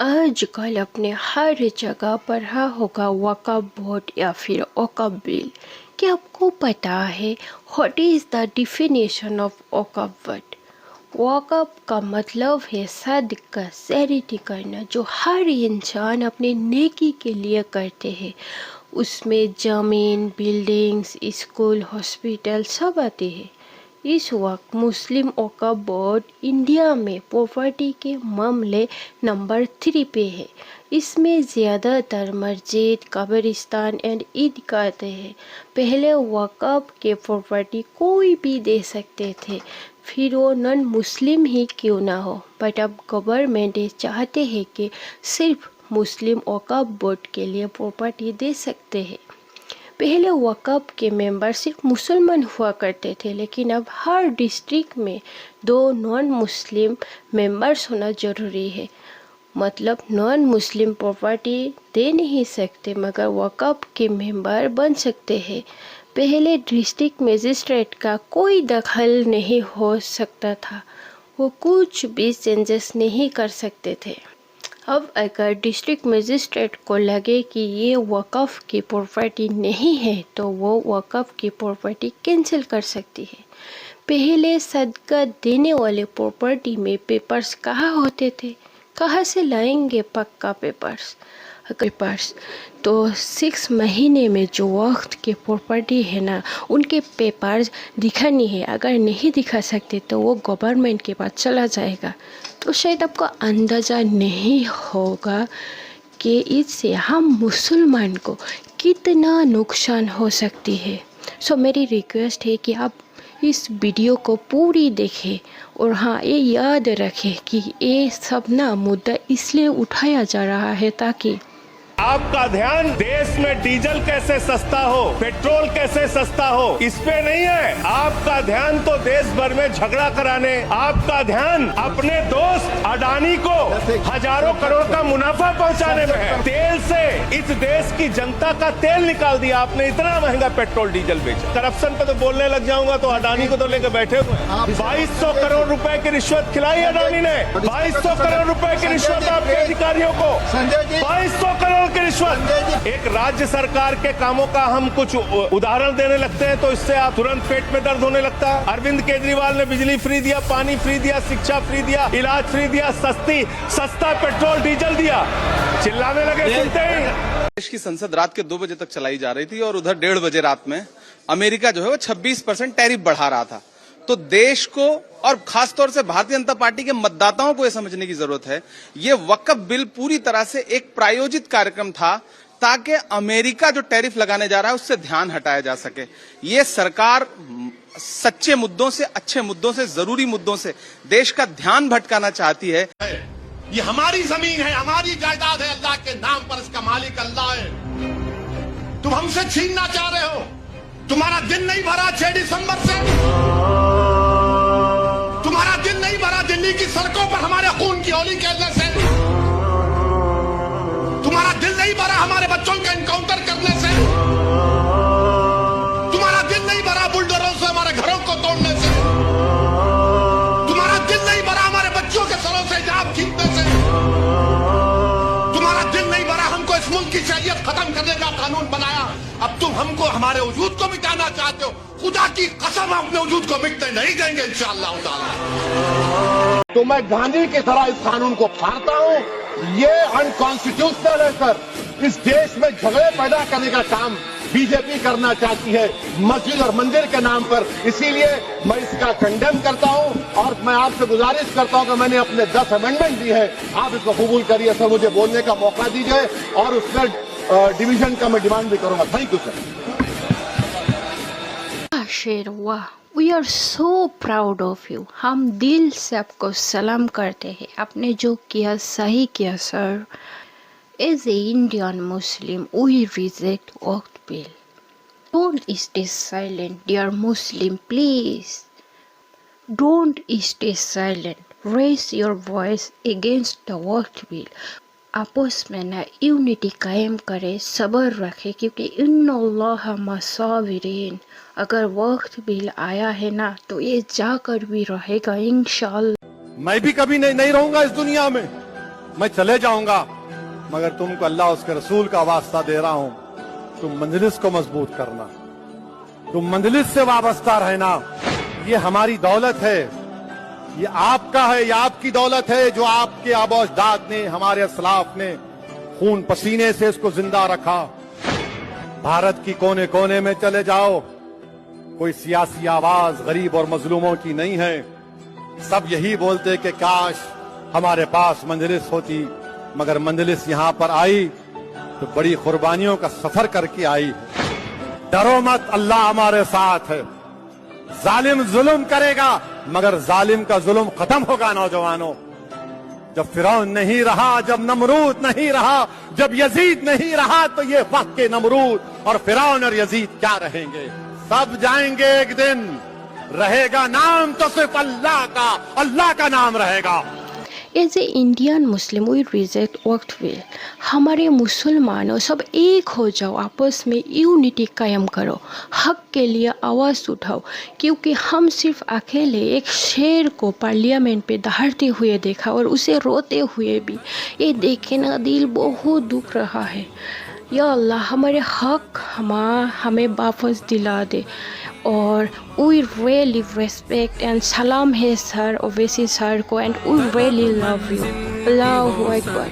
आजकल अपने हर जगह पढ़ा होगा वक्फ बोर्ड या फिर वक्फ बिल। क्या आपको पता है what is the definition of waqf word? वक्फ का मतलब है सदका चैरिटी करना, जो हर इंसान अपने नेकी के लिए करते हैं। उसमें ज़मीन, बिल्डिंग्स, स्कूल, हॉस्पिटल सब आते हैं। इस वक्त मुस्लिम वक्फ बोर्ड इंडिया में प्रॉपर्टी के मामले नंबर 3 पे है। इसमें ज़्यादातर मस्जिद, कब्रिस्तान एंड ईदगाह आते हैं। पहले वक्फ के प्रॉपर्टी कोई भी दे सकते थे, फिर वो नॉन मुस्लिम ही क्यों ना हो, बट अब गवर्नमेंट चाहते हैं कि सिर्फ मुस्लिम वक्फ बोर्ड के लिए प्रॉपर्टी दे सकते हैं। पहले वक्फ के मेंबर सिर्फ मुसलमान हुआ करते थे, लेकिन अब हर डिस्ट्रिक्ट में 2 नॉन मुस्लिम मेंबर्स होना ज़रूरी है। मतलब नॉन मुस्लिम प्रॉपर्टी दे नहीं सकते, मगर वक्फ के मेंबर बन सकते हैं। पहले डिस्ट्रिक्ट मजिस्ट्रेट का कोई दखल नहीं हो सकता था, वो कुछ भी चेंजेस नहीं कर सकते थे। अब अगर डिस्ट्रिक्ट मजिस्ट्रेट को लगे कि ये वक्फ की प्रॉपर्टी नहीं है, तो वो वक्फ की प्रॉपर्टी कैंसिल कर सकती है। पहले सदका देने वाले प्रॉपर्टी में पेपर्स कहाँ होते थे? कहाँ से लाएंगे पक्का पेपर्स? तो 6 महीने में जो वक्त के प्रॉपर्टी है ना, उनके पेपर्स दिखानी है। अगर नहीं दिखा सकते तो वो गवर्नमेंट के पास चला जाएगा। तो शायद आपको अंदाज़ा नहीं होगा कि इससे हम मुसलमान को कितना नुकसान हो सकती है। सो मेरी रिक्वेस्ट है कि आप इस वीडियो को पूरी देखें और हाँ, ये याद रखें कि ये सब ना मुद्दा इसलिए उठाया जा रहा है ताकि आपका ध्यान देश में डीजल कैसे सस्ता हो, पेट्रोल कैसे सस्ता हो, इस पे नहीं है। आपका ध्यान तो देश भर में झगड़ा कराने, आपका ध्यान अपने दोस्त अडानी को हजारों करोड़ का मुनाफा पहुंचाने में है। तेल से इस देश की जनता का तेल निकाल दिया आपने, इतना महंगा पेट्रोल डीजल बेचा। करप्शन पे तो बोलने लग जाऊंगा तो अडानी को तो लेकर बैठे हुए। 2200 करोड़ रुपए की रिश्वत खिलाई अडानी ने, 2200 करोड़ रुपए की रिश्वत आपके अधिकारियों को, 2200 करोड़ की रिश्वत। एक राज्य सरकार के कामों का हम कुछ उदाहरण देने लगते हैं तो इससे आप तुरंत पेट में दर्द होने लगता है। अरविंद केजरीवाल ने बिजली फ्री दिया, पानी फ्री दिया, शिक्षा फ्री दिया, इलाज फ्री दिया, सस्ता पेट्रोल डीजल दिया, चिल्लाने लगे सुनते ही। देश की संसद रात के 2 बजे तक चलाई जा रही थी और उधर 1:30 बजे रात में अमेरिका जो है वो 26% टैरिफ बढ़ा रहा था। तो देश को और खासतौर से भारतीय जनता पार्टी के मतदाताओं को यह समझने की जरूरत है, ये वक्फ बिल पूरी तरह से एक प्रायोजित कार्यक्रम था ताकि अमेरिका जो टैरिफ लगाने जा रहा है उससे ध्यान हटाया जा सके। ये सरकार सच्चे मुद्दों से, अच्छे मुद्दों से, जरूरी मुद्दों से देश का ध्यान भटकाना चाहती है। ये हमारी जमीन है, हमारी जायदाद है, अल्लाह के नाम पर इसका मालिक अल्लाह है। तुम हमसे छीनना चाह रहे हो। तुम्हारा दिन नहीं भरा 6 दिसंबर से, तुम्हारा दिन नहीं भरा दिल्ली की सड़कों पर हमारे खून की होली खेलने से, तुम्हारा दिल नहीं भरा हमारे बच्चों का एनकाउंटर करने से, तुम्हारा दिल नहीं भरा बुलडोजरों से हमारे घरों को तोड़ने से, तुम्हारा दिल नहीं भरा हमारे बच्चों के सरों से हिजाब खींचने से, तुम्हारा दिल नहीं भरा हमको इस मुल्क की शरीयत खत्म करने का कानून बनाया। अब तुम हमको, हमारे वजूद को मिटाना चाहते हो। खुदा की कसम अपने वजूद को मिटने नहीं देंगे इंशाअल्लाह ताला। तो मैं गांधी की तरह इस कानून को फाड़ता हूं। ये अनकॉन्स्टिट्यूशनल है सर। इस देश में झगड़े पैदा करने का काम बीजेपी करना चाहती है मस्जिद और मंदिर के नाम पर। इसीलिए मैं इसका कंडेम करता हूं और मैं आपसे गुजारिश करता हूं कि मैंने अपने 10 अमेंडमेंट दी है, आप इसको कबूल करिए सर। मुझे बोलने का मौका दीजिए और उसमें डिवीजन का मैं डिमांड भी करूंगा। Thank you sir. शेरवा, we are so proud of you. हम दिल से आपको सलाम करते हैं। आपने जो किया सही किया sir. As a Indian Muslim we reject Waqf bill. Don't stay silent dear Muslim, please don't stay silent. Raise your voice against the Waqf bill. आपस में ना यूनिटी कायम करे, सब्र रखे, क्योंकि इन्नल्लाह मसाविरीन। अगर वक्त बिल आया है ना तो ये जाकर भी रहेगा इंशाअल्लाह। मैं भी कभी नहीं रहूंगा इस दुनिया में, मैं चले जाऊंगा, मगर तुमको अल्लाह उसके रसूल का वास्ता दे रहा हूं, तुम मंजलिस को मजबूत करना, तुम मंजलिस से वाबस्ता रहना। ये हमारी दौलत है, ये आपका है, ये आपकी दौलत है जो आपके आबो अजदाद ने, हमारे असलाफ ने खून पसीने से इसको जिंदा रखा। भारत की कोने कोने में चले जाओ, कोई सियासी आवाज गरीब और मजलूमों की नहीं है। सब यही बोलते कि काश हमारे पास मंजलिस होती, मगर मंजलिस यहां पर आई तो बड़ी कुर्बानियों का सफर करके आई है। डरो मत, अल्लाह हमारे साथ है। जालिम जुल्म करेगा, मगर जालिम का जुल्म खत्म होगा। नौजवानों, जब फिरौन नहीं रहा, जब नमरूद नहीं रहा, जब यजीद नहीं रहा, तो ये वक्त के नमरूद और फिरौन और यजीद क्या रहेंगे? सब जाएंगे एक दिन। रहेगा नाम तो सिर्फ अल्लाह का नाम रहेगा। As a Indian Muslim we reject Waqf bill. हमारे मुसलमानों सब एक हो जाओ, आपस में यूनिटी कायम करो, हक के लिए आवाज़ उठाओ, क्योंकि हम सिर्फ अकेले एक शेर को पार्लियामेंट पे दहाड़ते हुए देखा और उसे रोते हुए भी, ये देखे ना दिल बहुत दुख रहा है। या अल्लाह हमारे हक हमें वापस दिला दे। और वी रियली रेस्पेक्ट एंड सलाम है सर ओवैसी सर को, and we really love you. अल्लाहू अकबर।